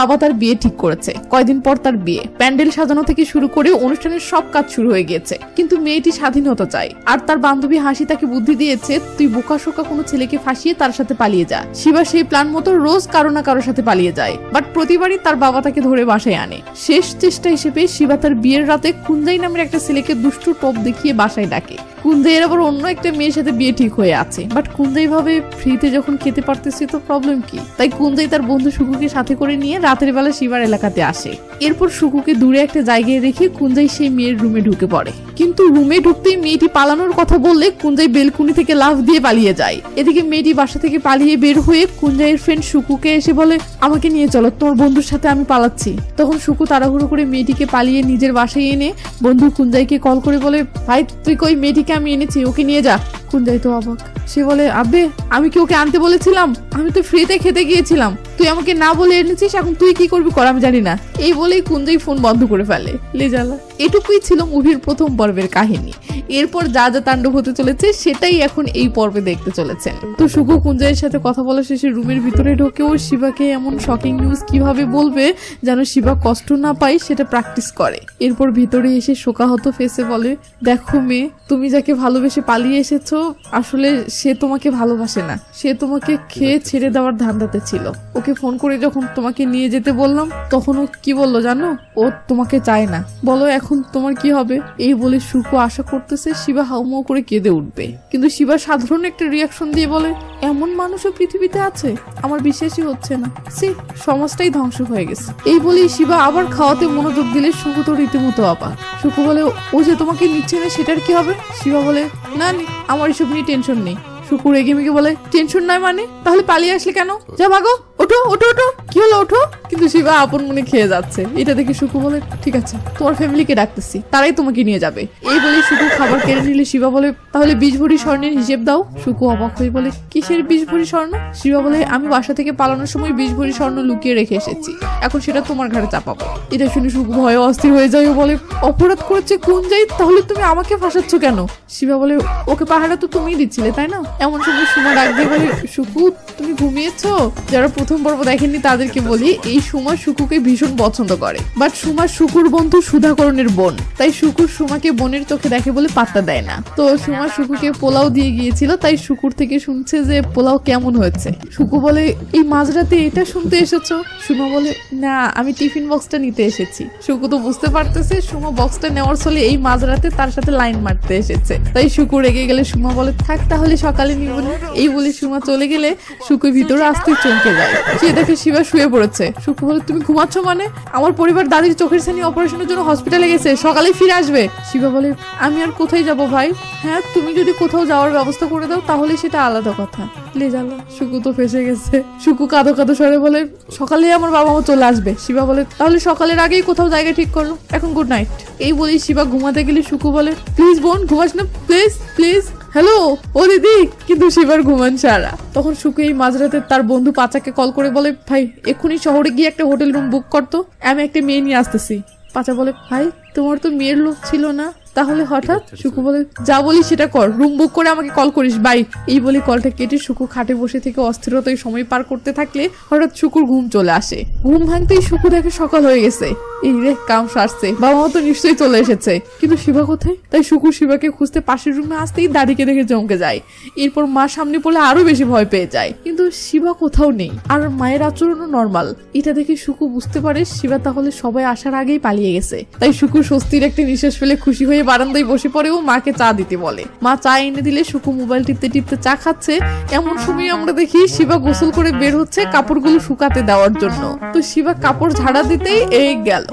বাবা তার বিয়ে ঠিক করেছে। কয়দিন পর তার বিয়ে, প্যান্ডেল সাজানো থেকে শুরু করে অনুষ্ঠানের সব কাজ শুরু হয়ে গিয়েছে। কিন্তু মেয়েটি স্বাধীনতা চায়, আর তার বান্ধবী হাসি তাকে বুদ্ধি দিয়েছে, তুই বোকাশোকা কোনো ছেলেকে ফাঁসিয়ে তার সাথে পালিয়ে যা। শিবা সেই প্ল্যান মতো রোজ কারো না কারোর সাথে পালিয়ে যায়, বাট প্রতিবারই তার বাবা তাকে ধরে বাসায় আনে। শেষ চেষ্টা হিসেবে শিবা তার বিয়ের রাতে কুঞ্জাই নামের একটা ছেলেকে দুষ্টু টপ দেখিয়ে বাসায় ডাকে। কুঞ্জাইয়ের আবার অন্য একটা মেয়ের সাথে বিয়ে ঠিক হয়ে আছে, বাট কুঞ্জাই ভাবে ফ্রিতে যখন খেতে পারতেছি তো প্রবলেম কি। তাই কুঞ্জাই তার বন্ধু সুকুকে সাথে করে নিয়ে রাতের বেলা শিবার এলাকাতে আসে। এরপর সুকুকে দূরে একটা জায়গায় রেখে কুঞ্জাই সেই মেয়ের রুমে ঢুকে পড়ে। কিন্তু রুমে ঢুকতেই মেয়েটি পালানোর কথা বললে কুঞ্জাই বেলকুনি থেকে লাফ দিয়ে পালিয়ে যায়। এদিকে মেয়েটি বাসা থেকে পালিয়ে বের হয়ে কুঞ্জাইয়ের ফ্রেন্ড সুকুকে এসে বলে, আমাকে নিয়ে চলো, তোমার বন্ধুর সাথে আমি পালাচ্ছি। তখন সুকু তাড়াহুড়ো করে মেয়েটিকে পালিয়ে নিজের বাসায় এনে বন্ধু কুঞ্জাইকে কল করে বলে, ভাই তুই কই, মেয়েটিকে আমি এনেছি, ওকে নিয়ে যা। কুঞ্জাই তো অবাক, সে বলে, আব্বে আমি কি ওকে আনতে বলেছিলাম? আমি তো ফ্রিতে খেতে গিয়েছিলাম, তুই আমাকে না বলে এনেছিস, এখন তুই কি করবি কর আমি জানি না। এই বলেই কুঞ্জাই ফোন বন্ধ করে ফেলে। লেজালা। এটুকুই ছিল মুভির প্রথম পর্বের কাহিনী। এরপর যা যা তাণ্ডব হতে চলেছে সেটাই এখন এই পর্বে দেখতে চলেছেন। তো সুকু কুঞ্জাইয়ের সাথে কথা বলা শেষে রুমের ভিতরে ঢোকেও শিবাকে এমন শকিং নিউজ কিভাবে বলবে যেন শিবা কষ্ট না পায় সেটা প্র্যাকটিস করে। এরপর ভিতরে এসে শোকাহত ফেসে বলে, দেখো মেয়ে, তুমি যাকে ভালোবেসে পালিয়ে এসেছো আসলে সে তোমাকে ভালোবাসে না, সে তোমাকে খেয়ে ছেড়ে দেওয়ার ধান্দাতে ছিল। ওকে ফোন করে যখন তোমাকে নিয়ে যেতে বললাম তখন ও কি বললো জানো? ও তোমাকে চায় না। বলো এখন তোমার কি হবে? এই বলে সুকু আশা করতেছে শিবা হাউমাউ করে কেঁদে উঠবে, কিন্তু শিবা সাধারণ একটা রিয়াকশন দিয়ে বলে, এমন মানুষও পৃথিবীতে আছে? আমার বিশ্বাসই হচ্ছে না, সে সমাজটাই ধ্বংস হয়ে গেছে। এই বলেই শিবা আবার খাওয়াতে মনোযোগ দিলে সুকু তো রীতিমতো অবাক। সুকু বলে, ও যে তোমাকে নিচ্ছে না সেটার কি হবে? শিবা বলে, না আমার এসব নিয়ে টেনশন নেই। সুকু রেগে মেগে বলে, টেনশন নয় মানে? তাহলে পালিয়ে আসলে কেন? যা ভাগো, ওঠো ওঠো ওঠো। কি হলো, ওঠো। কিন্তু শিবা আপন মনে খেয়ে যাচ্ছে। এটা দেখে সুকু বলে, ঠিক আছে, তোমার ফ্যামিলিকে ডাকতেছি, তারাই তোমাকে নিয়ে যাবে। এই বলে সুকু খাবার কেড়ে নিলে শিবা বলে, তাহলে 20 ভরি স্বর্ণের হিসেব দাও। সুকু অবাক হয়ে বলে, কিসের 20 ভরি স্বর্ণ? শিবা বলে, আমি বাসা থেকে পালানোর সময় 20 ভরি স্বর্ণ লুকিয়ে রেখে এসেছি, এখন সেটা তোমার ঘাড়ে চাপাবো। এটা শুনে সুকু ভয়ে অস্থির হয়ে যায় ও বলে, অপরাধ করেছে কুঞ্জাই, তাহলে তুমি আমাকে ফাঁসাচ্ছ কেন? শিবা বলে, ওকে পাহাড়া তো তুমিই দিচ্ছিলে তাই না? এমন সময় সুমা ডাক দিয়ে বলে, সুকু তুমি ঘুমিয়েছো? যারা প্রথম পর্ব দেখেননি তাদেরকে বলি, এই সুমা সুকুকে ভীষণ পছন্দ করে, বাট সুমা সুকুর বন্ধু সুধাকরণের বোন, তাই সুকুর সুমাকে বোনের চোখে দেখে বলে পাত্তা দেয় না। তো সুমা সুকুকে পোলাও দিয়ে গিয়েছিল, তাই সুকুর থেকে শুনছে যে পোলাও কেমন হয়েছে। সুকু বলে, এই মাঝরাতে এটা শুনতে এসেছো? সুমা বলে, না আমি টিফিন বক্সটা নিতে এসেছি। সুকু তো বুঝতে পারতেছে সুমা বক্সটা নেওয়ার চলে এই মাঝরাতে তার সাথে লাইন মারতে এসেছে, তাই সুকু রেগে গেলে সুমা বলে, থাক তাহলে সকালে নিব না। এই বলে সুমা চলে গেলে সুকু ভিতরে আসতে চমকে যায়। সে দেখে শিবা শুয়ে পড়েছে। সুকু বলে, তুমি ঘুমাচ্ছ মানে? আমার পরিবার দাদির চোখের ছানি অপারেশনের জন্য হসপিটালে গেছে, সকালে ফিরে আসবে। শিবা বলে, আমি আর কোথায় যাব ভাই? হ্যাঁ তুমি যদি কোথাও যাওয়ার ব্যবস্থা করে দাও তাহলে সেটা আলাদা কথা। লেজালা। সুকু তো ফেসে গেছে। সুকু কাঁদো কাঁদো স্বরে বলে, সকালে আমার বাবা মা চলে আসবে। শিবা বলে, তাহলে সকালের আগেই কোথাও জায়গা ঠিক করো, এখন গুড নাইট। এই বলেই শিবা ঘুমাতে গেলে সুকু বলে, প্লিজ বোন ঘুমাস না, প্লিজ প্লিজ। হ্যালো ও দিদি। কিন্তু শিবার ঘুমান সারা। তখন সুকু এই মাঝরাতে তার বন্ধু পাচাকে কল করে বলে, ভাই এক্ষুনি শহরে গিয়ে একটা হোটেল রুম বুক করতো, আমি একটা মেয়ে নিয়ে আসতেছি। পাচা বলে, ভাই তোমার তো মেয়ের লোক ছিল না, তাহলে হঠাৎ? সুকু বলে, যা বলি সেটা কর, রুম বুক করে আমাকে কল করিস, বাই। এই বলে কলটা কেটে সুকু খাটে বসে থেকে অস্থিরতায় সময় পার করতে থাকলে হঠাৎ সুকুর ঘুম চলে আসে। ঘুম ভাঙতেই সুকু দেখে সকাল হয়ে গেছে। এই রে কাম সারছে, বাবা মা তো নিশ্চয়ই চলে এসেছে, কিন্তু শিবা কোথায়? তাই সুকু শিবাকে খুঁজতে পাশের রুমে আসতেই দাদিকে দেখে চমকে যায়। এরপর মা সামনে পড়লে আরো বেশি ভয় পেয়ে যায়, কিন্তু শিবা কোথাও নেই, আর মায়ের আচরণও নর্মাল। এটা দেখে সুকু বুঝতে পারে শিবা তাহলে সবাই আসার আগেই পালিয়ে গেছে। তাই সুকু স্বস্তির একটা নিঃশ্বাস ফেলে খুশি হয়ে বারান্দায় বসে পড়ে ও মাকে চা দিতে বলে। মা চা এনে দিলে সুকু মোবাইল টিপতে টিপতে চা খাচ্ছে। এমন সময় আমরা দেখি শিবা গোসল করে বের হচ্ছে কাপড়গুলো শুকাতে দেওয়ার জন্য। তো শিবা কাপড় ঝাড়া দিতেই এই গেল।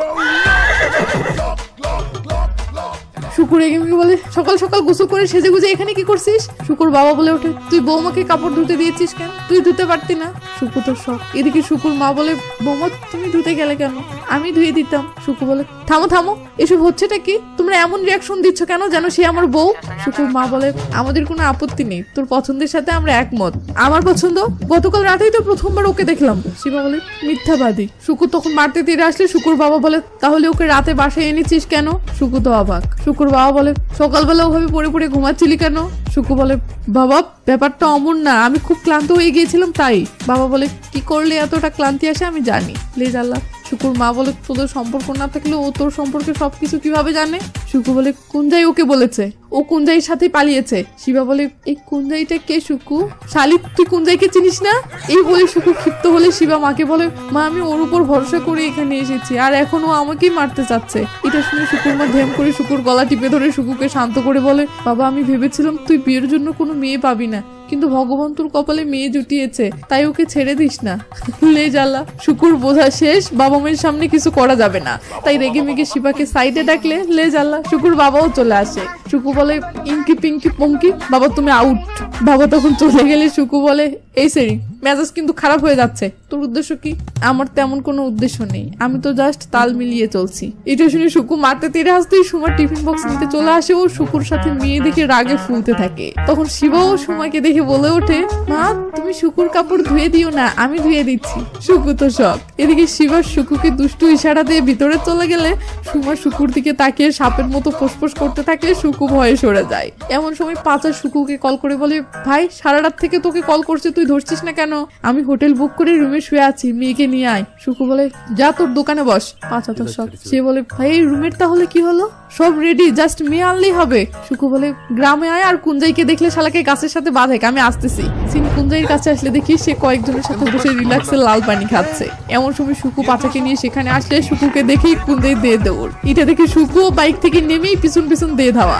শুকুর রেগে বলে, সকাল সকাল গোসল করে সেজে গুজে এখানে কি করছিস? শুকুর বাবা বলে ওঠে, তুই বৌমাকে কাপড় ধুতে দিয়েছিস কেন? তুই ধুতে পারতি না? শুকু তো শখ। এদিকে শুকুর মা বলে, বৌমা তুমি ধুতে গেলে কেন? আমি ধুয়ে দিতাম। শুকু বলে, থামো থামো, এসব হচ্ছেটা কি? তোমরা এমন রিয়াকশন দিচ্ছ কেন যেন সে আমার বউ? শুকুর মা বলে, আমাদের কোনো আপত্তি নেই, তোর পছন্দের সাথে আমরা একমত। আমার পছন্দ? গতকাল রাতেই তো প্রথমবার ওকে দেখলাম। শিবা বলে, মিথ্যাবাদী। শুকুর তখন মারতে তীরে আসলে শুকুর বাবা বলে, তাহলে ওকে রাতে বাসায় এনেছিস কেন? শুকু তো অবাক। শুকুর বাবা বলে, সকালবেলা ওভাবে পড়ে পড়ে ঘুমাচ্ছিলি কেন? শুকু বলে বাবা ব্যাপারটা অমন না, আমি খুব ক্লান্ত হয়ে গিয়েছিলাম তাই। বাবা বলে কি করলে এতটা ক্লান্তি আসে আমি জানি। প্লিজ আল্লাহ। শুকুর মা বলে তোদের সম্পর্ক না থাকলে ও তোর সম্পর্কে সবকিছু কিভাবে জানে? শুকু বলে কুঞ্জাই ওকে বলেছে, ও কুঞ্জাইয়ের সাথে পালিয়েছে। শিবা বলে এই কুঞ্জাইটা কে শুকু? শালিক তুই কুঞ্জাইকে চিনিস না? এই বলে শুকু ক্ষিপ্ত হলে শিবা মাকে বলে মা আমি ওর উপর ভরসা করে এখানে এসেছি আর এখন ও আমাকেই মারতে চাচ্ছে। এটা শুনে শুকুর মা ধেম করে শুকুর গলা টিপে ধরে শুকুকে শান্ত করে বলে বাবা আমি ভেবেছিলাম তুই বিয়ের জন্য কোনো মেয়ে পাবি না, কিন্তু ভগবান তোর কপালে মেয়ে জুটিয়েছে, তাই ওকে ছেড়ে দিস না। লে জ্বালা। শুকুর বোঝা শেষ, বাবা মায়ের সামনে কিছু করা যাবে না, তাই রেগে মেগে শিবাকে সাইডে ডাকলে লে জ্বালা। শুকুর বাবাও চলে আসে। শুকু বলে ইঙ্কি পিঙ্কি পঙ্কি বাবা তুমি আউট। বাবা তখন চলে গেলে শুকু বলে এই সেরি মেজাজ কিন্তু খারাপ হয়ে যাচ্ছে, তোর উদ্দেশ্য কি? আমার তেমন কোনো উদ্দেশ্য নেই, আমি তো জাস্ট তাল মিলিয়ে চলছি। এটা শুনে শুকু মারতে তীরে আসতেই সুমার টিফিন বক্স নিতে চলে আসে ও শুকুর সাথে মেয়ে দেখে রাগে ফুলতে থাকে। তখন শিবাও সুমাকে দেখে বলে ওঠে মা তুমি শুকুর কাপড় ধুয়ে দিও না, আমি ধুয়ে দিচ্ছি। শুকু তো সব। এদিকে শিবা শুকুকে দুষ্টু ইশারা দিয়ে ভিতরে চলে গেলে সুমা শুকুর দিকে তাকিয়ে সাপের মতো ফোসফোস করতে থাকলে শুকু ভয়ে সরে যায়। এমন সময় পাঁচা শুকুকে কল করে বলে ভাই সারা রাত থেকে তোকে কল করছে তুই ধরছিস না কেন? আমি হোটেল বুক করে রুমে শুয়ে আছি, মেয়েকে নিয়ে আয়। শুকু বলে যা তোর দোকানে বস। পাঁচা তো সব। সে বলে ভাই এই রুমের তাহলে কি হলো? সব রেডি, জাস্ট মেয়ে আনলেই হবে। শুকু বলে গ্রামে আয় আর কুঞ্জাইকে দেখলে শালাকে গাছের সাথে বাঁধে, আমি আসতেছি। সিন কুঞ্জাইয়ের কাছে আসলে দেখি সে কয়েকজনের সাথে বসে রিল্যাক্সে লাল পানি খাচ্ছে। এমন সময় শুকু পাচাকে নিয়ে সেখানে আসলে শুকুকে দেখেই কুঞ্জাই দিয়ে দৌড়। এটা দেখে শুকু বাইক থেকে নেমেই পিছন পিছন দিয়ে ধাওয়া।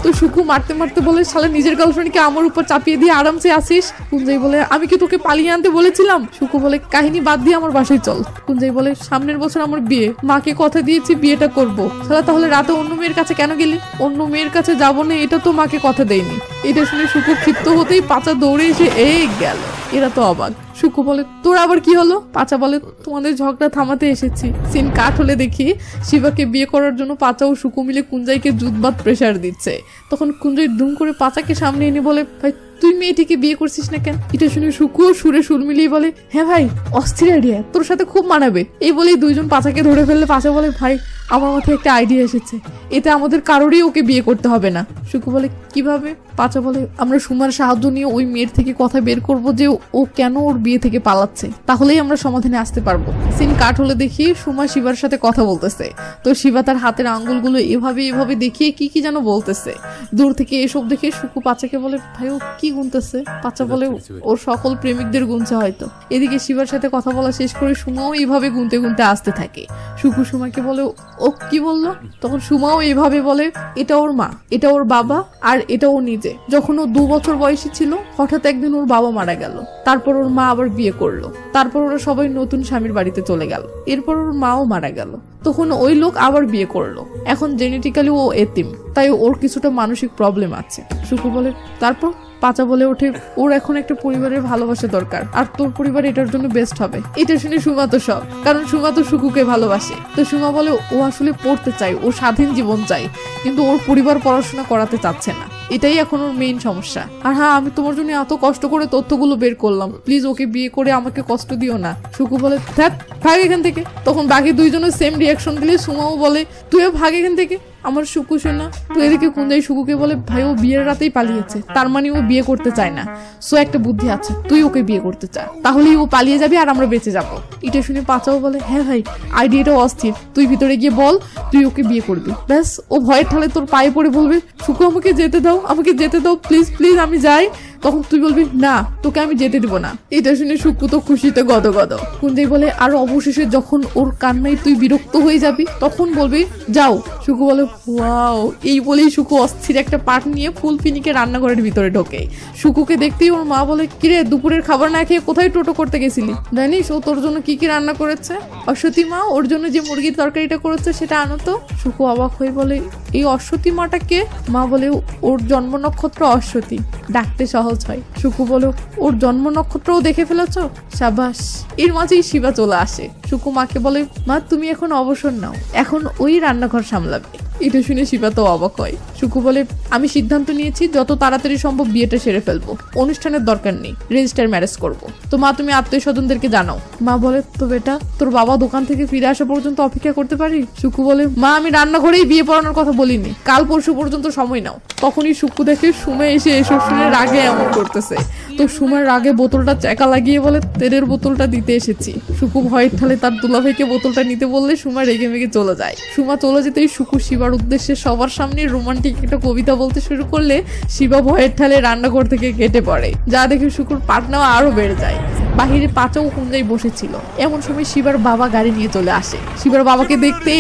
তো শুকু মারতে মারতে বলে শালা নিজের গার্লফ্রেন্ডকে আমার উপর চাপিয়ে দিয়ে আরামসে আসিস। কুঞ্জাই বলে আমি কি তোকে পালিয়ে আনতে বলেছিলাম? শুকু বলে কাহিনী বাদ দিয়ে আমার বাসায় চল। কুঞ্জাই বলে সামনের বছর আমার বিয়ে, মাকে কথা দিয়েছি বিয়েটা করব। শালা তাহলে রাতে অন্য মেয়ের কাছে কেন গেলি? অন্য মেয়ের কাছে যাবো না এটা তো মাকে কথা দেয়নি। এটা শুনে শুকু ক্ষিপ্ত হতেই পাচা দৌড়ে এসে এই গেল। এরা তো অবাক। শুকু বলে তোর আবার কি হলো? পাচা বলে তোমাদের ঝগড়া থামাতে এসেছি। সিন কাট হলে দেখি শিবাকে বিয়ে করার জন্য পাচা ও শুকু মিলে কুঞ্জাইকে জুতবাদ প্রেসার দিচ্ছে। তখন কুঞ্জাই দুম করে পাচাকে সামনে এনে বলে ভাই তুই মেয়েটিকে বিয়ে করছিস না কেন? এটা শুনে শুকু সুরে সুর মিলিয়ে বলে হ্যাঁ ভাই অস্থির আইডিয়া, তোর সাথে খুব মানাবে। এই বলেই দুইজন পাচাকে ধরে ফেললে পাচা বলে ভাই আমার মাথায় একটা আইডিয়া এসেছে, এতে আমাদের কারোরই ওকে বিয়ে করতে হবে না। শুকু বলে কিভাবে? পাচা বলে আমরা সুমার সাহায্য নিয়ে ওই মেয়ের থেকে কথা বের করব যে ও কেন ওর বিয়ে থেকে পালাচ্ছে, তাহলেই আমরা সমাধানে আসতে পারবো। সিন কাট হলে দেখি সুমা শিবার সাথে কথা বলতেছে। তো শিবা তার হাতের আঙ্গুলগুলো এভাবে এভাবে দেখিয়ে কি কি যেন বলতেছে। দূর থেকে এসব দেখে শুকু পাচাকে বলে ভাই ও কি গুনতেছে? পাচা বলে ওর সকল প্রেমিকদের গুনছে হয়তো। এদিকে শিবার সাথে কথা বলা শেষ করে সুমাও এইভাবে গুনতে গুনতে আসতে থাকে। শুকু সুমাকে বলে ও কি বললো? তখন সুমাও এইভাবে বলে এটা ওর মা, এটা ওর বাবা, আর এটা ও নিজে। যখন ও 2 বছর বয়সী ছিল হঠাৎ একদিন ওর বাবা মারা গেল, তারপর ওর মা আবার বিয়ে করলো, তারপর ওরা সবাই নতুন স্বামীর বাড়িতে চলে গেল, এরপর ওর মাও মারা গেল, তখন ওই লোক আবার বিয়ে করলো। এখন জেনেটিক্যালি ও এতিম, তাই ওর কিছুটা মানসিক প্রবলেম আছে। শুকু বলে তারপর? পাচা বলে ওঠে ওর এখন একটা পরিবারের ভালোবাসা দরকার, আর তোর পরিবার এটার জন্য বেস্ট হবে। এটা শুনে সুমা তো সব, কারণ সুমা তো শুকুকে ভালোবাসে। তো সুমা বলে ও আসলে পড়তে চায়, ও স্বাধীন জীবন চাই, কিন্তু ওর পরিবার পড়াশোনা করাতে চাচ্ছে না, এটাই এখন ওর মেইন সমস্যা। আর হ্যাঁ আমি তোমার জন্য এত কষ্ট করে তথ্যগুলো বের করলাম, প্লিজ ওকে বিয়ে করে আমাকে কষ্ট দিও না। শুকু বলে ধ্যাৎ ভাগ এখান থেকে। তখন বাকি দুইজনের সেম রিয়াকশন দিলে সুমাও বলে তুইও ভাগ এখান থেকে আমার শুকু শোনা। তো এদিকে কুঞ্জাই শুকুকে বলে ভাই ও বিয়ের রাতেই পালিয়েছে, তার মানে ও বিয়ে করতে চায় না। সো একটা বুদ্ধি আছে, তুই ওকে বিয়ে করতে চা, তাহলেই ও পালিয়ে যাবে আর আমরা বেঁচে যাবো। এটা শুনে পাচাও বলে হ্যাঁ ভাই আইডিয়াটা অস্থির, তুই ভিতরে গিয়ে বল তুই ওকে বিয়ে করবি। ব্যাস ও ভয়ের ঠালে তোর পায়ে পড়ে বলবে শুকু আমাকে যেতে দাও, আমাকে যেতে দাও প্লিজ প্লিজ আমি যাই। তখন তুই বলবি না তোকে আমি যেতে দিব না। এটা শুনে শুকু তো খুশিতে গদগদ। কুঞ্জাই বলে আর অবশেষে যখন ওর কান্নায় তুই বিরক্ত হয়ে যাবি তখন বলবি যাও। শুকু বলে ওয়াও। এই বলেই শুকু অস্থির একটা পাট নিয়ে ফুল ফিনিকে রান্নাঘরের ভিতরে ঢোকে। শুকুকে দেখতেই ওর মা বলে কিরে দুপুরের খাবার না খেয়ে কোথায় টোটো করতে গেছিলি? জানিস ও তোর জন্য কি কি রান্না করেছে? অশ্বতী মা ওর জন্য যে মুরগির তরকারিটা করেছে সেটা আনো তো। শুকু অবাক হয়ে বলে এই অশ্বতী মাটা কে? মা বলে ওর জন্ম নক্ষত্র অশ্বতী, ডাকতে সহজ হয়। শুকু বলে ওর জন্ম নক্ষত্রও দেখে ফেলেছ? সাবাস। এর মাঝেই শিবা চলে আসে। সুকু মাকে বলে, মা তুমি এখন অবসর নাও, এখন ওই রান্নাঘর সামলাবে। এটা শুনে শিবা তো অবাক হয়। সুকু বলে, আমি সিদ্ধান্ত নিয়েছি যত তাড়াতাড়ি সম্ভব বিয়েটা সেরে ফেলবো, অনুষ্ঠানের দরকার নেই, রেজিস্টার ম্যারেজ করবো। তো মা তুমি আত্মীয় স্বজনদেরকে জানাও। মা বলে, তো বেটা তোর বাবা দোকান থেকে ফিরে আসা পর্যন্ত অপেক্ষা করতে পারি? সুকু বলে, মা আমি রান্নাঘরেই বিয়ে পড়ানোর কথা বলিনি, কাল পরশু পর্যন্ত সময় নাও। তখনই সুকু দেখে সুমা এসে এসব শুনে রাগে এমন করতেছে। তো সুমার রাগে বোতলটা চেকা লাগিয়ে বলে, তেলের বোতলটা দিতে এসেছি। সুকু ভয়ের ঠালে তার দুলাভাইকে বোতলটা নিতে বললে সুমা রেগে মেগে চলে যায়। সুমা চলে যেতেই সুকু শিবার উদ্দেশ্যে সবার সামনে রোমান্টিক একটা কবিতা বলতে শুরু করলে শিবা ভয়ের ঠালে রান্নাঘর থেকে কেটে পড়ে, যা দেখে সুকুর পাটনাও আরো বেড়ে যায়। বাহিরে পাচাও কুঞ্জাই বসেছিল। এমন সময় শিবার বাবা গাড়ি নিয়ে চলে আসে। শিবার বাবাকে দেখতে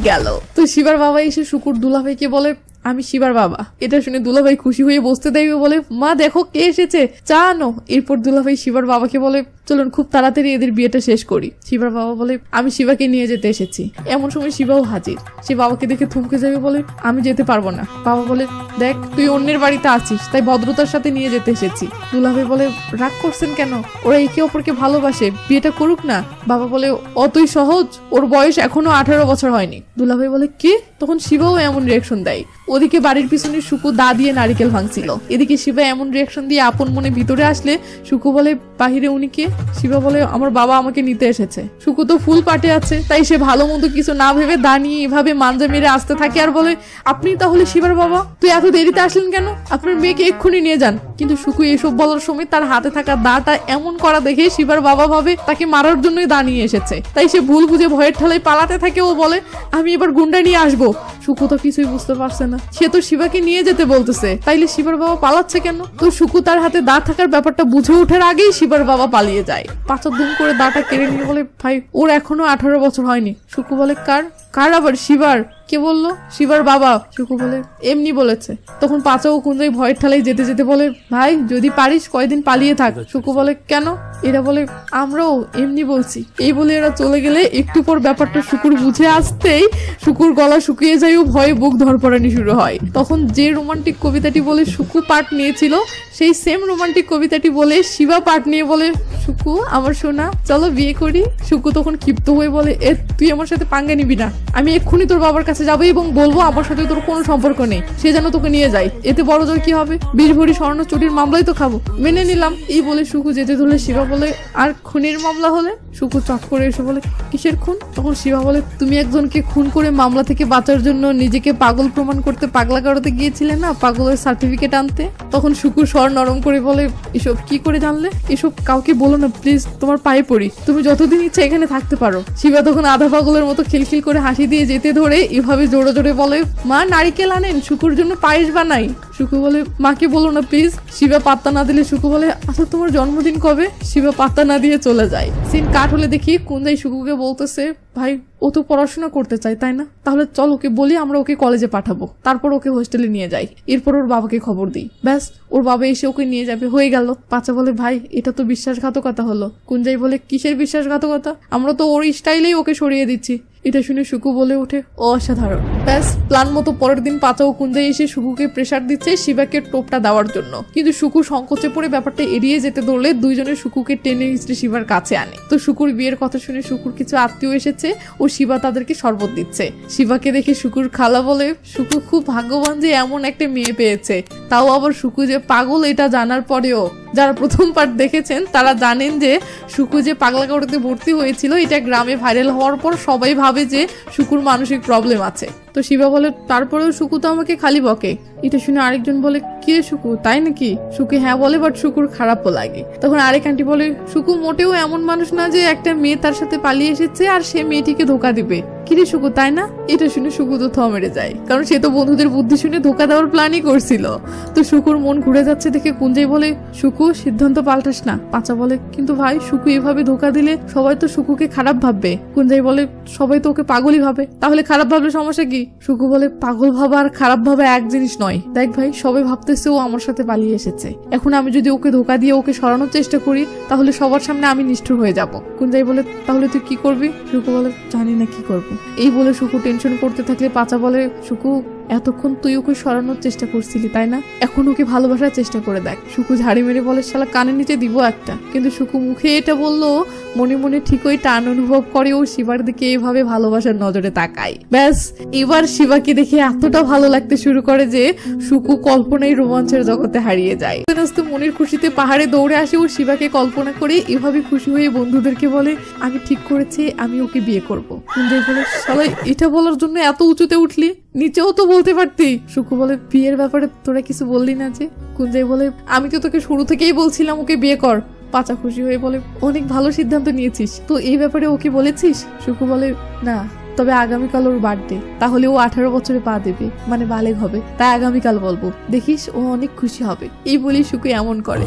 গেল। তো শিবার বাবা এসে সুকুর দুলাভাইকে বলে, আমি শিবার বাবা। এটা শুনে দুলাভাই খুশি হয়ে বসতে দেয়, বলে, মা দেখো কে এসেছে, চা আনো। এরপর দুলাভাই শিবার বাবাকে বলে, চলুন খুব তাড়াতাড়ি এদের বিয়েটা শেষ করি। শিবার বাবা বলে, আমি শিবাকে নিয়ে যেতে এসেছি। এমন সময় শিবাও হাজির। সে বাবাকে দেখে থমকে যাবে, বলে, আমি যেতে পারবো না। বাবা বলে, দেখ তুই অন্যের বাড়িতে আছিস, তাই ভদ্রতার সাথে নিয়ে যেতে এসেছি। দুলাভাই বলে, রাগ করছেন কেন, ওরা একে অপরকে ভালোবাসে, বিয়েটা করুক না। বাবা বলে, অতই সহজ, ওর বয়স এখনো 18 বছর হয়নি। দুলাভাই বলে, কি? তখন শিবাও এমন রিয়াকশন দেয়। ওদিকে বাড়ির পিছনে সুকু দা দিয়ে নারিকেল ভাঙছিল। এদিকে শিবা এমন রিয়াকশন দিয়ে আপন মনে ভিতরে আসলে সুকু বলে, বাহিরে উনি কে? শিবা বলে, আমার বাবা আমাকে নিতে এসেছে। সুকু তো ফুল পাটে আছে, তাই সে ভালো মন্দ কিছু না ভেবে দা নিয়ে এভাবে মাঞ্জা মেরে আসতে থাকে আর বলে, আপনি তাহলে শিবার বাবা? তুই এত দেরিতে আসলেন কেন? আপনার মেয়েকে এক্ষুনি নিয়ে যান। কিন্তু সুকু এসব বলার সময় তার হাতে থাকা দাটা এমন করা দেখে শিবার বাবা ভাবে তাকে মারার জন্যই দা নিয়ে এসেছে। তাই সে ভুল বুঝে ভয়ের ঠালায় পালাতে থাকে। ও বলে, আমি এবার গুন্ডা নিয়ে আসবো। সুকু তো কিছুই বুঝতে পারছে না, সে তো শিবাকে নিয়ে যেতে বলতেছে, তাইলে শিবার বাবা পালাচ্ছে কেন? তো সুকু তার হাতে দা থাকার ব্যাপারটা বুঝে ওঠার আগেই শিবার বাবা পালিয়ে যায়। পাঁচা দুম করে দাটা কেড়ে নিয়ে বলে, ভাই ওর এখনো 18 বছর হয়নি। সুকু বলে, কার? আবার শিবার? কে বললো? শিবার বাবা। সুকু বলে, এমনি বলেছে। তখন পাঁচা ও কুঞ্জাই ভয়ের ঠালাই যেতে যেতে বলে, ভাই যদি পারিস কয়দিন পালিয়ে থাক। সুকু বলে, কেন? এরা বলে, আমরাও এমনি বলছি। এই বলে এরা চলে গেলে একটু পর ব্যাপারটা শুকুর বুঝে আসতেই শুকুর গলা শুকিয়ে যায় ও ভয়ে বুক ধরপড়ানি শুরু হয়। তখন যে রোমান্টিক কবিতাটি বলে সুকু পাঠ নিয়েছিল, সেই সেম রোমান্টিক কবিতাটি বলে শিবা পাঠ নিয়ে বলে, সুকু আমার সোনা চলো বিয়ে করি। সুকু তখন ক্ষিপ্ত হয়ে বলে, তুই আমার সাথে পাঙ্গা নিবি না, আমি এক্ষুনি তোর বাবার কাছে যাবো এবং বলবো আমার সাথে তোর কোনো সম্পর্ক নেই, সে যেন তোকে নিয়ে যায়। এতে বড় জোর কি হবে? 20 ভরি স্বর্ণ চুরির মামলাই তো খাবো। মেনে নিলাম। এই বলে সুকু যেতে ধরলে শিবা বলে, আর খুনের মামলা হলে? সুকু চট করে এসে বলে, কিসের খুন? তখন শিবা বলে, তুমি একজনকে খুন করে মামলা থেকে বাঁচার জন্য নিজেকে পাগল প্রমাণ করতে পাগলা গাড়োতে গিয়েছিলে না, পাগলের সার্টিফিকেট আনতে। তখন সুকু স্বর নরম করে বলে, এসব কি করে জানলে? এসব কাউকে বলো না প্লিজ, তোমার পায়ে পড়ি, তুমি যতদিন ইচ্ছা এখানে থাকতে পারো। শিবা তখন আধা পাগলের মতো খিলখিল করে হাসি দিয়ে যেতে ধরে এভাবে জোরে জোরে বলে, মা নারিকেল আনেন, শুকুর জন্য পায়েস বানাই। সুকু বলে, মাকে বলো না প্লিজ। শিবা পাত্তা না দিলে সুকু বলে, আচ্ছা তোমার জন্মদিন কবে? শিবা পাত্তা না দিয়ে চলে যায়। সিন কাট হলে দেখি কুঞ্জাই সুকুকে বলতেছে, ভাই ও তো পড়াশোনা করতে চায় তাই না, তাহলে চল ওকে বলি আমরা ওকে কলেজে পাঠাবো, তারপর ওকে হোস্টেলে নিয়ে যাই, এরপর ওর বাবাকে খবর দিই, ব্যাস ওর বাবা এসে ওকে নিয়ে যাবে, হয়ে গেল। পাচা বলে, ভাই এটা তো বিশ্বাসঘাতকতা হলো। কুঞ্জাই বলে, কিসের বিশ্বাসঘাতকতা? আমরা তো ওর স্টাইলেই ওকে সরিয়ে দিচ্ছি। এটা শুনে সুকু বলে ওঠে, অসাধারণ। ব্যাস প্ল্যান মতো পরের দিন পাচা ও কুঞ্জাই এসে সুকুকে প্রেসার দিচ্ছে শিবাকে টোপটা দেওয়ার জন্য, কিন্তু সুকু সংকোচে পড়ে ব্যাপারটা এড়িয়ে যেতে ধরলে দুইজনে সুকুকে টেনে হিচড়ে শিবার কাছে আনে। তো সুকুর বিয়ের কথা শুনে সুকুর কিছু আত্মীয় এসেছে ও শিবা তাদেরকে শরবত দিচ্ছে। শিবাকে দেখে সুকুর খালা বলে, সুকু খুব ভাগ্যবান যে এমন একটা মেয়ে পেয়েছে, তাও আবার সুকু যে পাগল এটা জানার পরেও। যারা প্রথম পার্ট দেখেছেন তারা জানেন যে সুকু যে পাগলাগাড়োতে ভর্তি হয়েছিল এটা গ্রামে ভাইরাল হওয়ার পর সবাই ভাবে যে সুকুর মানসিক প্রবলেম আছে। তো শিবা বলে, তারপরেও সুকু তো আমাকে খালি বকে। এটা শুনে আরেকজন বলে, কি রে সুকু তাই নাকি? সুকু হ্যাঁ বলে, বাট সুকুর খারাপও লাগে। তখন আরেক আন্টি বলে, সুকু মোটেও এমন মানুষ না যে একটা মেয়ে তার সাথে পালিয়ে এসেছে আর সে মেয়েটিকে ধোকা দিবে। কিরে সুকু তাই না? এটা শুনে সুকু তো থ মেরে যায়, কারণ সে তো বন্ধুদের বুদ্ধি শুনে ধোকা দেওয়ার প্ল্যানই করছিল। তো সুকুর মন ঘুরে যাচ্ছে দেখে কুঞ্জাই বলে, সুকু সিদ্ধান্ত পাল্টাস না। পাচা বলে, কিন্তু ভাই সুকু এভাবে ধোকা দিলে সবাই তো সুকুকে খারাপ ভাববে। কুঞ্জাই বলে, সবাই তো ওকে পাগলই ভাবে, তাহলে খারাপ ভাবলে সমস্যা কি? সুকু বলে, পাগল ভাবা আর খারাপ ভাবা এক জিনিস নয়। দেখ ভাই সবাই ভাবতেছে ও আমার সাথে পালিয়ে এসেছে, এখন আমি যদি ওকে ধোকা দিয়ে ওকে সরানোর চেষ্টা করি তাহলে সবার সামনে আমি নিষ্ঠুর হয়ে যাব। কুঞ্জাই বলে, তাহলে তুই কি করবি? সুকু বলে, জানি না কি করবো। এই বলে সুকু টেনশন করতে থাকলে পাচা বলে, সুকু এতক্ষণ তুই ওকে সরানোর চেষ্টা করছিলি তাই না, এখন ওকে ভালোবাসার চেষ্টা করে দেখ। সুকু ঝাড়ি মেরে বলে শালা কানের নিচে দিব একটা। কিন্তু সুকু মুখে এটা বললো, মনে মনে ঠিক ওই টান অনুভব করে ও শিবার দিকে এভাবে ভালোবাসার নজরে তাকায়। ব্যাস এবার শিবাকে দেখে এতটা ভালো লাগতে শুরু করে যে সুকু কল্পনায় রোমাঞ্চের জগতে হারিয়ে যায়। আস্তে মনের খুশিতে পাহাড়ে দৌড়ে আসে ও শিবাকে কল্পনা করে এভাবে খুশি হয়ে বন্ধুদেরকে বলে আমি ঠিক করেছি আমি ওকে বিয়ে করবো। কুঞ্জয় বলে শালা এটা বলার জন্য এত উঁচুতে উঠলি, নিচেও তো বলতে পারতি। সুকু বলে বিয়ের ব্যাপারে তোরা কিছু বললি না যে? কুঞ্জয় বলে আমি তো তোকে শুরু থেকেই বলছিলাম ওকে বিয়ে কর। পাচা খুশি হয়ে বলে অনেক ভালো সিদ্ধান্ত নিয়েছিস, তো এই ব্যাপারে ওকে বলেছিস? সুকু বলে না, তবে আগামীকাল ওর বার্থডে, তাহলে ও 18 বছরে পা দেবে, মানে বালেগ হবে, তাই আগামীকাল বলবো, দেখিস ও অনেক খুশি হবে। এই বলি সুকু এমন করে।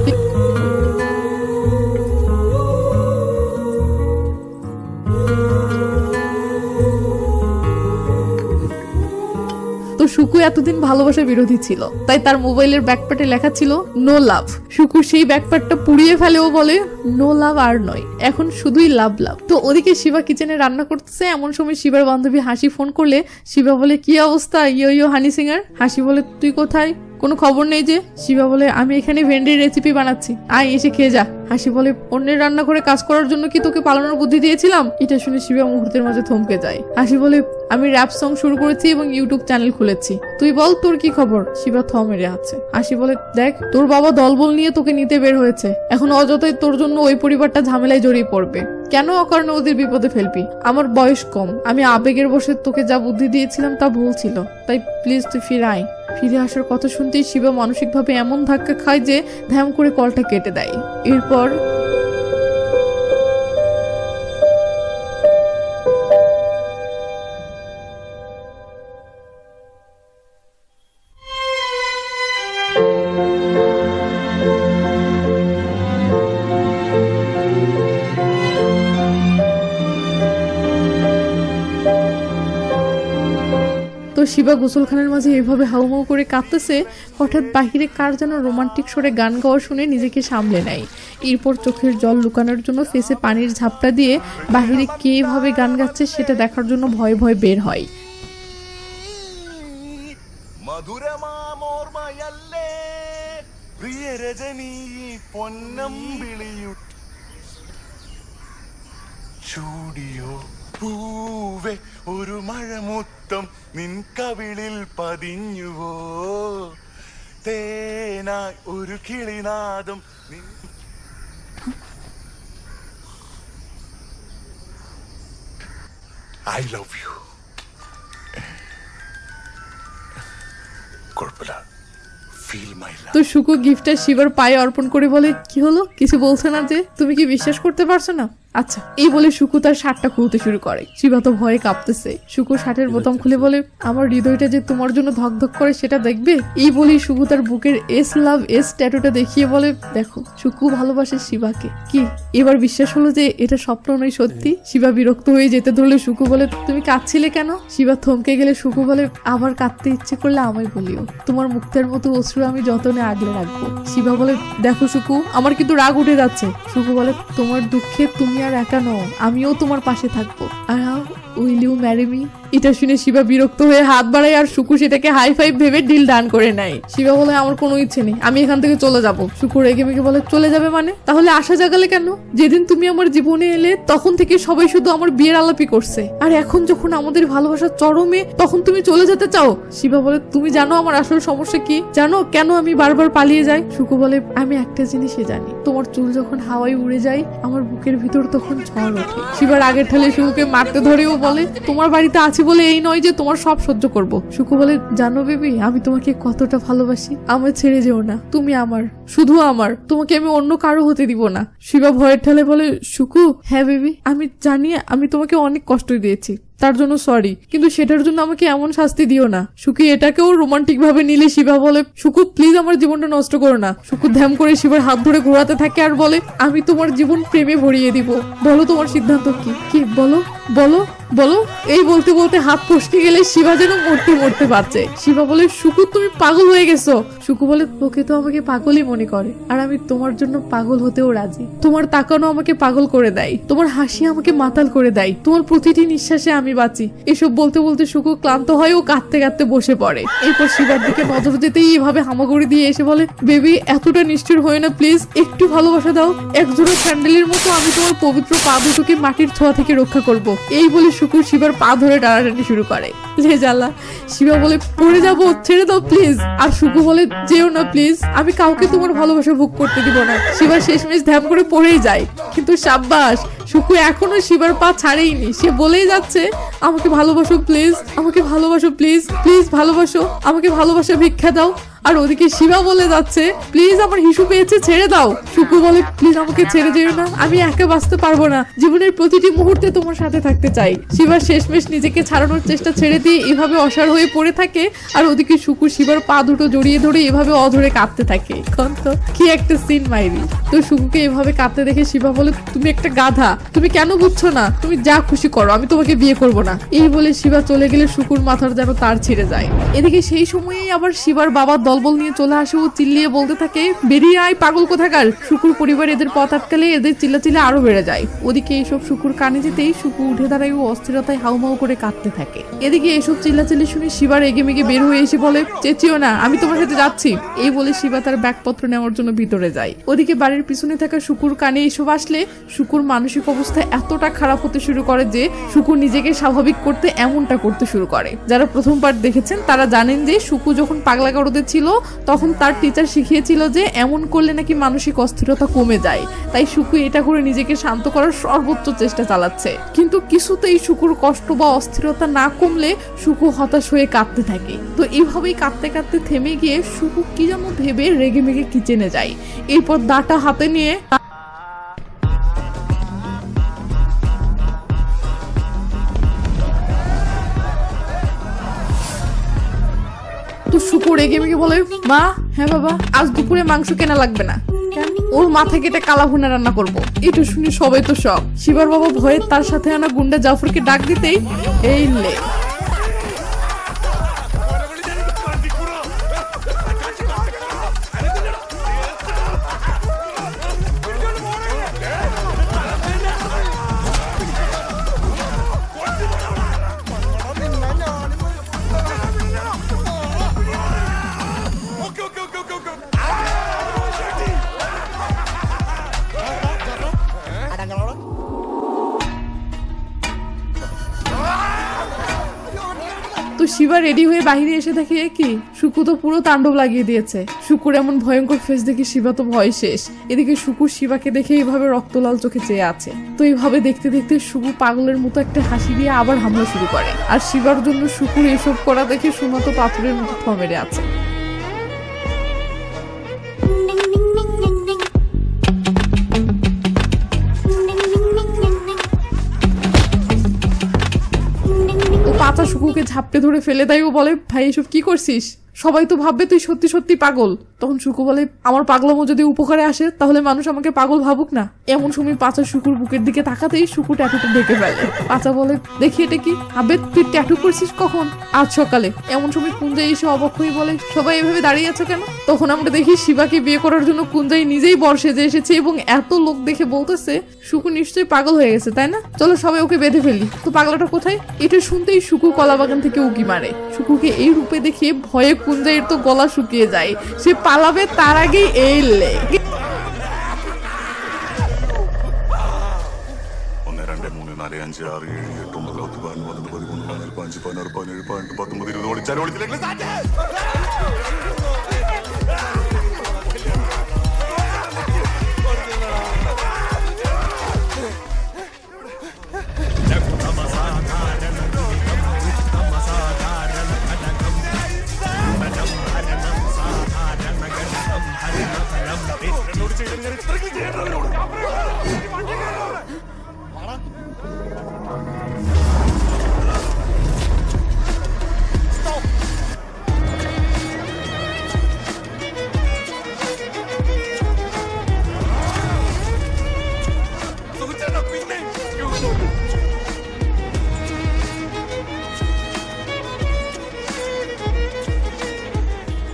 তো সুকু এতদিন ভালোবাসা বিরোধী ছিল, তাই তার মোবাইলের ব্যাকপ্যাটে লেখা ছিল নো লাভ। সুকু সেই ব্যাকপ্যাটটা পুড়িয়ে ফেলেও বলে নো লাভ আর নয়, এখন শুধুই লাভ লাভ। তো ওদিকে শিবা কিচেনে রান্না করতেছে, এমন সময় শিবার বান্ধবী হাসি ফোন করলে শিবা বলে কি অবস্থা ইয়ো ইয়ো হানি সিঙ্গার। হাসি বলে তুই কোথায়, কোনো খবর নেই যে? শিবা বলে আমি এখানে ভেন্ডির রেসিপি বানাচ্ছি, আয় এসে খেয়ে যা। হাসি বলে অন্যের রান্না করে কাজ করার জন্য কি তোকে পালানোর বুদ্ধি দিয়েছিলাম? এটা শুনে শিবা মুহূর্তের মাঝে থমকে যায়। হাসি বলে আমি র‍্যাপ সং শুরু করেছি এবং ইউটিউব চ্যানেল খুলেছি, তুই বল তোর কি খবর? শিবা থ মেরে আছে। হাসি বলে দেখ তোর বাবা দলবল নিয়ে তোকে নিতে বের হয়েছে, এখন অযথাই তোর জন্য ওই পরিবারটা ঝামেলায় জড়িয়ে পড়বে, কেন অকারণে ওদের বিপদে ফেলবি? আমার বয়স কম, আমি আবেগের বসে তোকে যা বুদ্ধি দিয়েছিলাম তা ভুল ছিল, তাই প্লিজ তুই ফিরে আয়। ফিরে আসার কথা শুনতেই শিবা মানসিকভাবে এমন ধাক্কা খায় যে ধ্যাম করে কলটা কেটে দেয়। এরপর তো শিবা গোসলখানার মাঝে এভাবে হাউমাউ করে কাঁদতেছে, হঠাৎ বাহিরে কার যেন রোমান্টিক স্বরে গান গাওয়া শুনে নিজেকে সামলে নেয়। এরপর চোখের জল লুকানোর জন্য ফেসে পানির ঝাপটা দিয়ে বাহিরে কে এভাবে গান গাচ্ছে সেটা দেখার জন্য ভয়ে ভয়ে বের হয়। പൂവേ ഒരു മഴമുത്തം നിൻ കവിളിൽ പതിഞ്ഞുവോ, തേനായി ഒരു കിളിനാദം I love you. কুড়পলা ফিল মাই লাভ। তো সুকু গিফটটা শিবার পায়ে অর্পণ করে বলে কি হলো, কিছু বলছে না যে? তুমি কি বিশ্বাস করতে পারছো না? আচ্ছা, এই বলে সুকু তার শার্টটা খুলতে শুরু করে। শিবা তো ভয়ে কাঁপতেছে। সুকু শার্টের বোতাম খুলে বলে আমার হৃদয়টা যে তোমার জন্য ধকধক করে সেটা দেখবে? এই বলেই সুকু তার বুকের এস লাভ এস ট্যাটুটা দেখিয়ে বলে দেখো সুকু ভালোবাসে শিবাকে। কি এবার বিশ্বাস হলো যে এটা স্বপ্ন নয় সত্যি? শিবা বিরক্ত হয়ে যেতে ধরলে সুকু বলে তুমি কাঁদছিলে কেন? শিবা থমকে গেলে সুকু বলে আবার কাঁদতে ইচ্ছে করলে আমায় বলিও, তোমার মুক্তের মতো অশ্রু আমি যতনে আগলে রাখবো। শিবা বলে দেখো সুকু আমার কিন্তু রাগ উঠে যাচ্ছে। সুকু বলে তোমার দুঃখে তুমি আর একা নও, আমিও তোমার পাশে থাকবো। আর উইল ইউ ম্যারি মি? এটা শুনে শিবা বিরক্ত হয়ে হাত বাড়ায় আর সুকু সেটাকে হাই ফাইভ ভেবে ডিল ডান করে নেয়। শিবা বলে আমার কোনো ইচ্ছে নেই, আমি এখান থেকে চলে যাব। সুকু রেগে মেগে বলে চলে যাবে মানে? তাহলে আশা জাগালে কেন? যেদিন তুমি আমার জীবনে এলে তখন থেকে সবাই শুধু আমার বিয়ের আলাপই করছে, আর এখন যখন আমাদের ভালোবাসার চরমে তখন তুমি চলে যেতে চাও। শিবা বলে তুমি জানো আমার আসল সমস্যা কি? জানো কেন আমি বারবার পালিয়ে যাই? সুকু বলে আমি একটা জিনিসই জানি, তোমার চুল যখন হাওয়ায় উড়ে যায় আমার বুকের ভিতর তখন ঝড় ওঠে। শিবার আগের ঠালে সুকুকে মারতে ধরেও বলে তোমার বাড়িতে আছি বলে এই নয় যে তোমার সব সহ্য করব। সুকু বলে জানো বেবি আমি তোমাকে কতটা ভালোবাসি, আমায় ছেড়ে যেও না, তুমি আমার, শুধু আমার, তোমাকে আমি অন্য কারো হতে দিব না। শিবা ভয়ের ঠালে বলে সুকু হ্যাঁ বেবি আমি জানি আমি তোমাকে অনেক কষ্ট দিয়েছি, তার জন্য সরি, কিন্তু সেটার জন্য আমাকে এমন শাস্তি দিও না। সুকি এটাকেও রোমান্টিক ভাবে নিলে শিবা বলে সুকু প্লিজ আমার জীবনটা নষ্ট করো না। সুকু ধ্যাম করে শিবার হাত ধরে ঘোরাতে থাকে আর বলে আমি তোমার জীবন প্রেমে ভরিয়ে দিব, বলো তোমার সিদ্ধান্ত কি? কি বলো বলো? বলো। এই বলতে বলতে হাত ফসকে গেলে শিবা যেন মরতে মরতে পারছে। শিবা বলে, শুকু তুমি পাগল হয়ে গেছো। শুকু বলে, তোকে তো আমাকে পাগলই মনে করে, আর আমি তোমার জন্য পাগল হতেও রাজি। তোমার তাকানো আমাকে পাগল করে দেয়, তোমার হাসি আমাকে মাতাল করে দেয়, তোমার প্রতিটি নিঃশ্বাসে আমি বাঁচি। এসব বলতে বলতে শুকু ক্লান্ত হয় ও কাঁদতে কাঁদতে বসে পড়ে। এরপর শিবার দিকে নজর যেতেই এভাবে হামাগুড়ি দিয়ে এসে বলে, বেবি এতটা নিষ্ঠুর হয় না প্লিজ, একটু ভালোবাসা দাও। একজোড়া স্যান্ডেলের মতো আমি তোমার পবিত্র পা দুটোকে মাটির ছোঁয়া থেকে রক্ষা করব। এই বলে শুকু শিবার পা ধরে টানাটানি শুরু করে। লে জ্বালা। শিবা বলে, পড়ে যাবো, ছেড়ে দাও প্লিজ। আর শুকু বলে, যেও না প্লিজ, আমি কাউকে তোমার ভালোবাসা ভোগ করতে দিব না। শিবা শেষমেশ ধ্যান করে পড়েই যায়। কিন্তু সাব্বাস, শুকু এখনো শিবার পা ছাড়েইনি। সে বলেই যাচ্ছে, আমাকে ভালোবাসো প্লিজ, আমাকে ভালোবাসো প্লিজ, প্লিজ ভালোবাসো, আমাকে ভালোবাসা ভিক্ষা দাও। আর ওদিকে শিবা বলে যাচ্ছে, প্লিজ আমার হিসু পেয়েছে, ছেড়ে দাও। শুকু বলে, প্লিজ আমাকে ছেড়ে যেও না, আমি একা বাঁচতে পারবো না, জীবনের প্রতিটি মুহূর্তে তোমার সাথে থাকতে চাই। শিবা শেষমেশ নিজেকে ছাড়ানোর চেষ্টা ছেড়ে দিয়ে এভাবে অসাড় হয়ে পড়ে থাকে। আর ওদিকে শুকু শিবার পা দুটো জড়িয়ে ধরে এভাবে অধরে কাঁদতে থাকে। তো কি একটা সিন মাইরি। তো শুকুকে এভাবে কাঁদতে দেখে শিবা বলে, তুমি একটা গাধা, তুমি কেন বুঝছো না, তুমি যা খুশি করো, আমি তোমাকে বিয়ে করব না। এই বলে শিবা চলে গেলে শুকুর মাথার যেন তার ছিঁড়ে যায়। এদিকে সেই সময়েই আবার শিবার বাবা দলবল নিয়ে চলে আসে ও চিল্লিয়ে বলতে থাকে, বেরিয়ে আয় পাগল কোথাকার। শুকুর পরিবার এদের পথ আটকালে এদের চিল্লাচিল্লা আরো বেড়ে যায়। ওদিকে এসব শুকুর কানে যেতেই শুকু উঠে দাঁড়ায় ও অস্থিরতায় হাউমাউ করে কাঁদতে থাকে। এদিকে এসব চিল্লাচিল্লি শুনে শিবার এগে মেগে বের হয়ে এসে বলে, চেঁচিও না, আমি তোমার সাথে যাচ্ছি। এই বলে শিবা তার ব্যাগপত্র নেওয়ার জন্য ভিতরে যায়। ওদিকে বাড়ির পিছনে থাকা শুকুর কানে এসব আসলে শুকুর মানসিক অবস্থা এতটা খারাপ হতে শুরু করে যে শুকুর নিজেকে স্বাভাবিক করতে এমনটা করতে শুরু করে। যারা প্রথম পার্ট দেখেছেন তারা জানেন যে শুকু যখন পাগলা গারদে ছিল তখন তার টিচার শিখিয়েছিল যে এমন করলে নাকি মানসিক অস্থিরতা কমে যায়। তাই শুকু এটা করে নিজেকে শান্ত করার সর্বোচ্চ চেষ্টা চালাচ্ছে। কিন্তু কিছুতেই শুকুর কষ্ট বা অস্থিরতা না কমলে শুকু হতাশ হয়ে কাঁদতে থাকে। তো এইভাবেই কাঁদতে কাঁদতে থেমে গিয়ে শুকু কি যেন ভেবে রেগে মেগে কিচেনে যায়। এরপর দাটা হাতে নিয়ে তো শুকু রেগে মেগে বলে, মা, হ্যাঁ বাবা, আজ দুপুরে মাংস কেনা লাগবে না, ওর মাথা কেটে কালা ভুনা রান্না করবো। এটা শুনে সবাই তো শক। শিবার বাবা ভয়ে তার সাথে আনা গুন্ডা জাফরকে ডাক দিতেই এই লে। তো শিবা রেডি হয়ে বাহিরে এসে দেখে কি শুকু তো পুরো তাণ্ডব লাগিয়ে দিয়েছে। শুকুর এমন ভয়ঙ্কর ফেস দেখে শিবা তো ভয় শেষ। এদিকে শুকু শিবাকে দেখে এইভাবে রক্তলাল চোখে চেয়ে আছে। তো এইভাবে দেখতে দেখতে শুকু পাগলের মতো একটা হাসি দিয়ে আবার হামলা শুরু করে। আর শিবার জন্য শুকুর এসব করা দেখে সুমা তো পাথরের মতো থ মেরে আছে। পাতা শুকুকে ঝাপটে ধরে ফেলে দেয় ও বলে, ভাই এসব কি করছিস? সবাই তো ভাববে তুই সত্যি সত্যি পাগল। তখন শুকু বলে, আমার পাগলামো যদি উপকারে আসে তাহলে মানুষ আমাকে পাগল ভাবুক না। এমন সময় পাঁচা শুকুর বুকের দিকে তাকাতেই শুকু ট্যাটুটা দেখে ফেলে। পাঁচা বলে, দেখি এটা কি? আবে তুই ট্যাটু করছিস কখন? আজ সকালে। এমন সময় কুঞ্জাই এসে অবাক হয়ে বলে, সবাই এভাবে দাঁড়িয়ে আছে কেন? তখন আমরা দেখি শিবাকে বিয়ে করার জন্য কুঞ্জাই নিজেই বর সেজে এসেছে এবং এত লোক দেখে বলতেছে শুকু নিশ্চয়ই পাগল হয়ে গেছে, তাই না? চলো সবাই ওকে বেঁধে ফেলি। তো পাগলাটা কোথায়? এটা শুনতেই শুকু কলা বাগান থেকে উকি মারে। শুকুকে এই রূপে দেখে ভয়ে কুঞ্জাইয়ের তো গলা শুকিয়ে যায়। সে পালাবে তার আগেই এই লেগে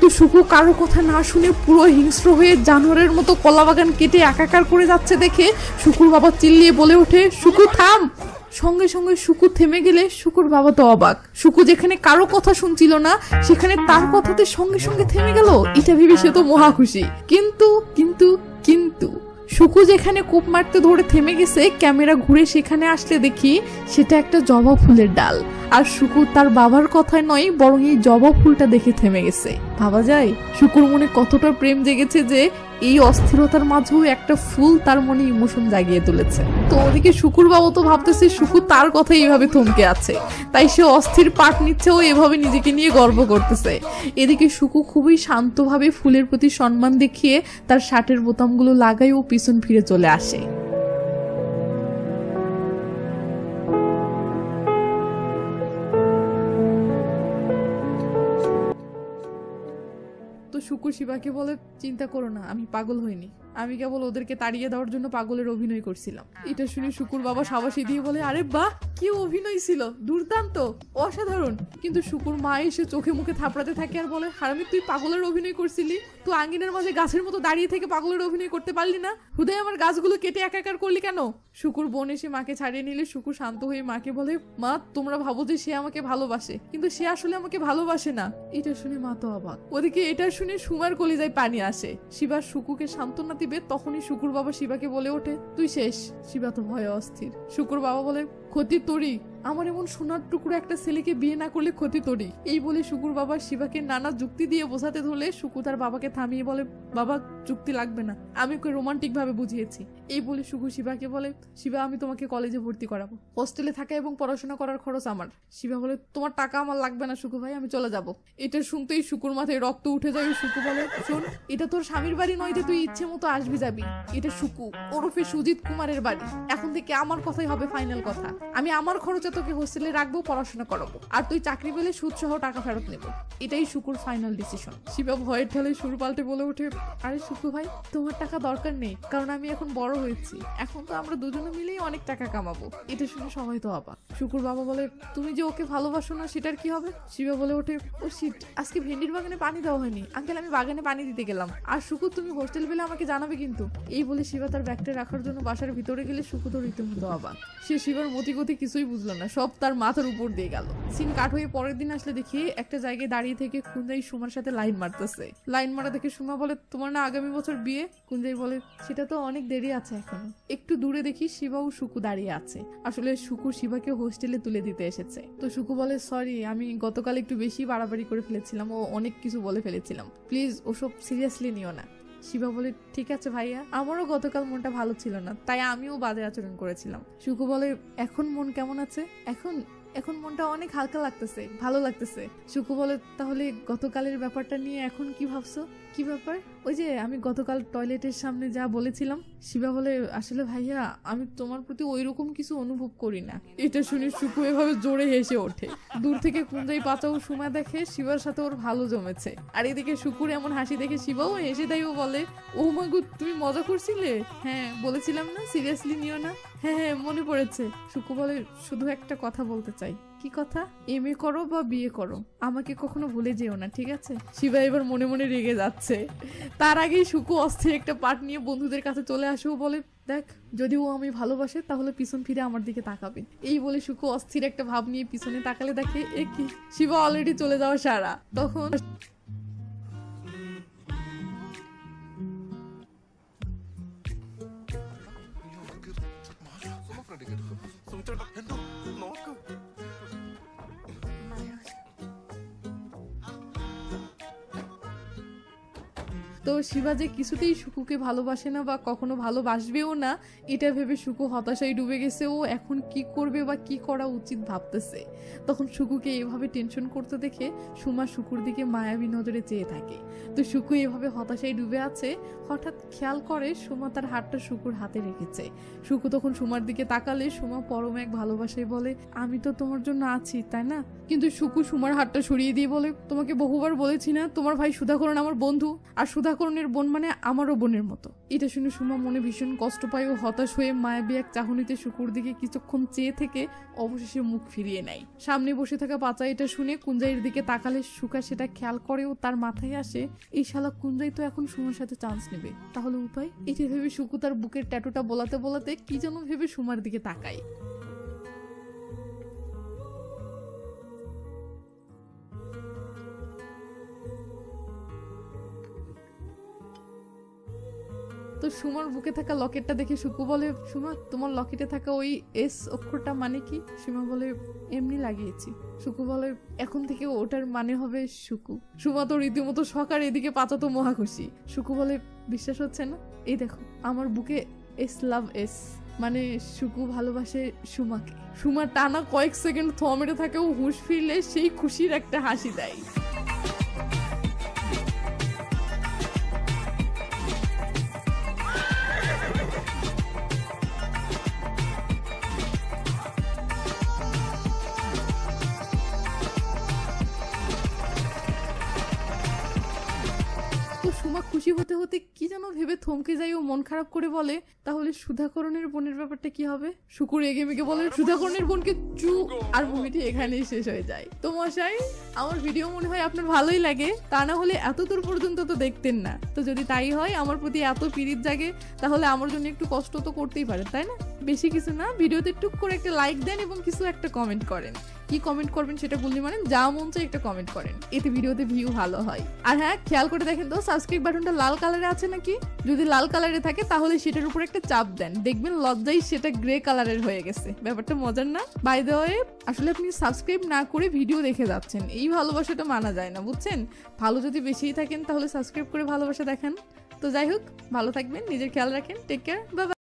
তো সুকু কারো কথা না শুনে পুরো হিংস্র হয়ে জানোয়ারের মতো কলাবাগান কেটে একাকার করে যাচ্ছে দেখে সুকুর বাবা চিল্লিয়ে বলে ওঠে, সুকু থাম। সঙ্গে সঙ্গে সুকু থেমে গেলে সুকুর বাবা তো অবাক। সুকু যেখানে কারো কথা শুনছিল না সেখানে তার কথাতে সঙ্গে সঙ্গে থেমে গেল, এটা ভেবে সে তো মহা খুশি। কিন্তু কিন্তু কিন্তু সুকু যেখানে কোপ মারতে ধরে থেমে গেছে, ক্যামেরা ঘুরে সেখানে আসলে দেখি সেটা একটা জবা ফুলের ডাল। আর সুকু তার বাবার কথায় নয় বরং এই জবা ফুলটা দেখে থেমে গেছে। ভাবা যায় সুকুর মনে কতটা প্রেম জেগেছে যে এই অস্থিরতার মাঝেও একটা ফুল তার মনে ইমোশন জাগিয়ে তুলেছে। তো ওদিকে সুকুর বাবা তো ভাবতেছে সুকু তার কথা এইভাবে থমকে আছে, তাই সে অস্থির পাট নিচ্ছে ও এভাবে নিজেকে নিয়ে গর্ব করতেছে। এদিকে সুকু খুবই শান্তভাবে ফুলের প্রতি সম্মান দেখিয়ে তার শার্টের বোতামগুলো লাগায় ও পিছন ফিরে চলে আসে। তো সুকু শিবাকে বলে, চিন্তা করো না, আমি পাগল হইনি, আমি কেবল ওদেরকে তাড়িয়ে দেওয়ার জন্য পাগলের অভিনয় করছিলাম। এটা শুনে শুকুর বাবা সাবাসি দিয়ে বলে, আরে বাহ, কি অভিনয় ছিল, দুর্দান্ত, অসাধারণ। কিন্তু শুকুর মা এসে চোখে মুখে থাপড়াতে থাকে আর বলে, হারামি তুই পাগলের অভিনয় করছিলি, তুই আঙ্গিনের মাঝে গাছের মতো দাঁড়িয়ে থেকে পাগলের অভিনয় করতে পারলি না, হুদায় আমার গাছগুলো কেটে একাকার করলি কেন? শুকুর বোন এসে মাকে ছাড়িয়ে নিলে শুকুর শান্ত হয়ে মাকে বলে, মা তোমরা ভাবো যে সে আমাকে ভালোবাসে, কিন্তু সে আসলে আমাকে ভালোবাসে না। এটা শুনে মা তো অবাক। ওদিকে এটা শুনে সুমার কলিজায় পানি আসে। শিবা শুকুকে সান্ত্বনা দিবে তখনই শুকুর বাবা শিবাকে বলে ওঠে, তুই শেষ। শিবা তো ভয়ে অস্থির। শুকুর বাবা বলে, ক্ষতি তোরই, আমার এমন সোনার টুকরো একটা ছেলেকে বিয়ে না করলে ক্ষতি তোরই। এই বলে শুকুর বাবা শিবাকে নানা যুক্তি দিয়ে বোঝাতে ধরলে শুকু তার বাবাকে থামিয়ে বলে, বাবা যুক্তি লাগবে না, আমি ওকে রোমান্টিক ভাবে বুঝিয়েছি। এই বলে শুকু শিবাকে বলে, শিবা আমি তোমাকে কলেজে ভর্তি করাবো, হোস্টেলে থাকা এবং পড়াশোনা করার খরচ আমার। শিবা বলে, তোমার টাকা আমার লাগবে না শুকু ভাই, আমি চলে যাব। এটা শুনতেই শুকুর মাথায় রক্ত উঠে যায়। শুকু বলে, শোন, এটা তোর স্বামীর বাড়ি নয় যে তুই ইচ্ছে মতো আসবি যাবি, এটা শুকু ওরফে সুজিত কুমারের বাড়ি। এখন থেকে আমার কথাই হবে ফাইনাল কথা, আমি আমার খরচে তোকে হোস্টেলে রাখবো, পড়াশোনা করাবো, আর তুই চাকরি পেলে সুদ সহ টাকা ফেরত নেব। এটাই শুকুর ফাইনাল ডিসিশন। শিবা ভয়ের ঠেলে সুর পাল্টে বলে ওঠে, আরে শুকু ভাই, তোমার টাকা দরকার নেই, কারণ আমি এখন বড় হয়েছি, এখন তো আমরা দুজনে মিলেই অনেক টাকা কামাবো। এটা শুনে সবাই তো অবাক। শুকুর বাবা বলে, তুমি যে ওকে ভালোবাসো না সেটার কি হবে? শিবা বলে ওঠে, ও শিট, আজকে ভেন্ডির বাগানে পানি দেওয়া হয়নি আঙ্কেল, আমি বাগানে পানি দিতে গেলাম। আর শুকু তুমি হোস্টেল পেলে আমাকে জানাবে কিন্তু। এই বলে শিবা তার ব্যাগটা রাখার জন্য বাসার ভিতরে গেলে শুকু তো রীতিমতো অবাক। সে শিবার মতিগতি কিছুই বুঝলো না, সব তার মাথার উপর দিয়ে গেল। সিন কাট হয়ে পরের দিন আসলে দেখি একটা জায়গায় দাঁড়িয়ে থেকে কুঞ্জাই সুমার সাথে লাইন মারতেছে। লাইন মারা দেখে সুমা বলে, তোমার না আগামী বছর বিয়ে? কুঞ্জাই বলে, সেটা তো অনেক দেরি আছে এখনো। একটু দূরে দেখি শিবা ও শুকু দাঁড়িয়ে আছে। আসলে শুকু শিবাকে হোস্টেলে তুলে দিতে এসেছে। তো শুকু বলে, সরি, আমি গতকাল একটু বেশি বাড়াবাড়ি করে ফেলেছিলাম, ও অনেক কিছু বলে ফেলেছিলাম, প্লিজ ওসব সিরিয়াসলি নিও না। শিবা বলে, ঠিক আছে ভাইয়া, আমারও গতকাল মনটা ভালো ছিল না, তাই আমিও বাজে আচরণ করেছিলাম। শুকু বলে, এখন মন কেমন আছে? এখন মনটা অনেক হালকা লাগতেছে, ভালো লাগতেছে। শুকু বলে, তাহলে গতকালের ব্যাপারটা নিয়ে এখন কি ভাবছো? কি ব্যাপার? ওই যে আমি গতকাল টয়লেটের সামনে যা বলেছিলাম। শিবা বলে, আসলে ভাইয়া আমি তোমার প্রতি ওই রকম কিছু অনুভব করি না। এটা শুনে শুকু এভাবে জোরে হেসে ওঠে। দূর থেকে কুঞ্জাই পাতা ও সুমা দেখে শিবার সাথে ওর ভালো জমেছে, আর এদিকে শুকুর এমন হাসি দেখে শিবাও হেসে দেয় ও বলে, ও মাগো তুমি মজা করছিলে? হ্যাঁ বলেছিলাম না সিরিয়াসলি নিও না। হ্যাঁ হ্যাঁ মনে পড়েছে। শুকু বলে, শুধু একটা কথা বলতে চাই। কি কথা? এমএ করো বা বিয়ে করো, আমাকে কখনো ভুলে যেও না, ঠিক আছে? শিবা এবার মনে মনে রেগে যাচ্ছে। তার আগেই শুকু অস্থির একটা পাট নিয়ে বন্ধুদের কাছে চলে আসে ও বলে, দেখ, যদি ও আমি ভালোবাসে তাহলে পিছন ফিরে আমার দিকে তাকাবে। এই বলে শুকু অস্থির একটা ভাব নিয়ে পিছনে তাকালে দেখে এ কি, শিবা অলরেডি চলে যাওয়া সারা। তখন তো শিবা যে কিছুতেই শুকুকে ভালোবাসে না বা কখনো ভালোবাসবেও না, এটা ভেবে শুকু হতাশায় ডুবে গেছে। ও এখন কি করবে বা কি করা উচিত ভাবতেছে। তখন শুকুকে এভাবে টেনশন করতে দেখে সুমা শুকুর দিকে মায়াবী নজরে চেয়ে থাকে। তো শুকু এভাবে হতাশায় ডুবে আছে, হঠাৎ খেয়াল করে সুমা তার হাতটা শুকুর হাতে রেখেছে। শুকু তখন সুমার দিকে তাকালে সুমা পরম এক ভালোবাসায় বলে, আমি তো তোমার জন্য আছি, তাই না? কিন্তু শুকু সুমার হাতটা সরিয়ে দিয়ে বলে, তোমাকে বহুবার বলেছি না তোমার ভাই সুধাকরণ আমার বন্ধু, আর সুধাকরণ সুধাকরণের বোন মানে আমারও বোনের মতো। এটা শুনে সুমা মনে ভীষণ কষ্ট পায় ও হতাশ হয়ে মায়াবী এক চাহনিতে শুকুর দিকে কিছুক্ষণ চেয়ে থেকে অবশেষে মুখ ফিরিয়ে নেয়। সামনে বসে থাকা পাচা এটা শুনে কুঞ্জাইয়ের দিকে তাকালে সুকা সেটা খেয়াল করেও তার মাথায় আসে এই শালা কুঞ্জাই তো এখন সুমার সাথে চান্স নেবে, তাহলে উপায়? এটা ভেবে সুকু তার বুকের ট্যাটুটা বলাতে বলাতে কি যেন ভেবে সুমার দিকে তাকায়। তো সুমার বুকে থাকা লকেটটা দেখে সুকু বলে, সুমা তোমার লকেটে থাকা ওই এস অক্ষরটা মানে কি? সুমা বলে, এমনি লাগিয়েছি। সুকু বলে, এখন থেকে ওটার মানে হবে সুকু। সুমা তো রীতিমতো সকার, এদিকে পাচা তো মহা খুশি। সুকু বলে, বিশ্বাস হচ্ছে না? এই দেখো আমার বুকে এস লাভ এস, মানে সুকু ভালোবাসে সুমাকে। সুমা টানা কয়েক সেকেন্ড থ মেরে থাকে ও হুঁশ ফিরলে সেই খুশির একটা হাসি দেয়। সুমা খুশি হতে হতে কি যেন ভেবে থমকে যায় ও মন খারাপ করে বলে, তাহলে সুধাকরণের বোনের ব্যাপারটা কি হবে? শুকুর এগে মেগে বলে, সুধাকরণের বোনকে চু, আর মুভিটি এখানেই শেষ হয়ে যায়। তো মশাই, আমার ভিডিও মনে হয় আপনার ভালোই লাগে, তা না হলে এত দূর পর্যন্ত তো দেখতেন না। তো যদি তাই হয়, আমার প্রতি এত পিরিত জাগে, তাহলে আমার জন্য একটু কষ্ট তো করতেই পারেন, তাই না? বেশি কিছু না, ভিডিওতে টুক করে একটা লাইক দেন এবং কিছু একটা কমেন্ট করেন। কি কমেন্ট করবেন সেটা বললে মানে যা মন চাই একটা কমেন্ট করেন, এতে ভিডিওতে ভিউ ভালো হয়। আর হ্যাঁ, খেয়াল করে দেখেন তো সাবস্ক্রাইব বাটনটা লাল কালারে আছে নাকি। যদি লাল কালারে থাকে তাহলে সেটার উপর একটা চাপ দেন, দেখবেন লজ্জায় সেটা গ্রে কালারের হয়ে গেছে। ব্যাপারটা মজার না? বাই দ্য ওয়ে, আসলে আপনি সাবস্ক্রাইব না করে ভিডিও দেখে যাচ্ছেন, এই ভালোবাসাটা মানা যায় না, বুঝছেন? ভালো যদি বেশিই থাকেন তাহলে সাবস্ক্রাইব করে ভালোবাসা দেখান। তো যাই হোক, ভালো থাকবেন, নিজের খেয়াল রাখেন, টেক কেয়ার, বাই বাই।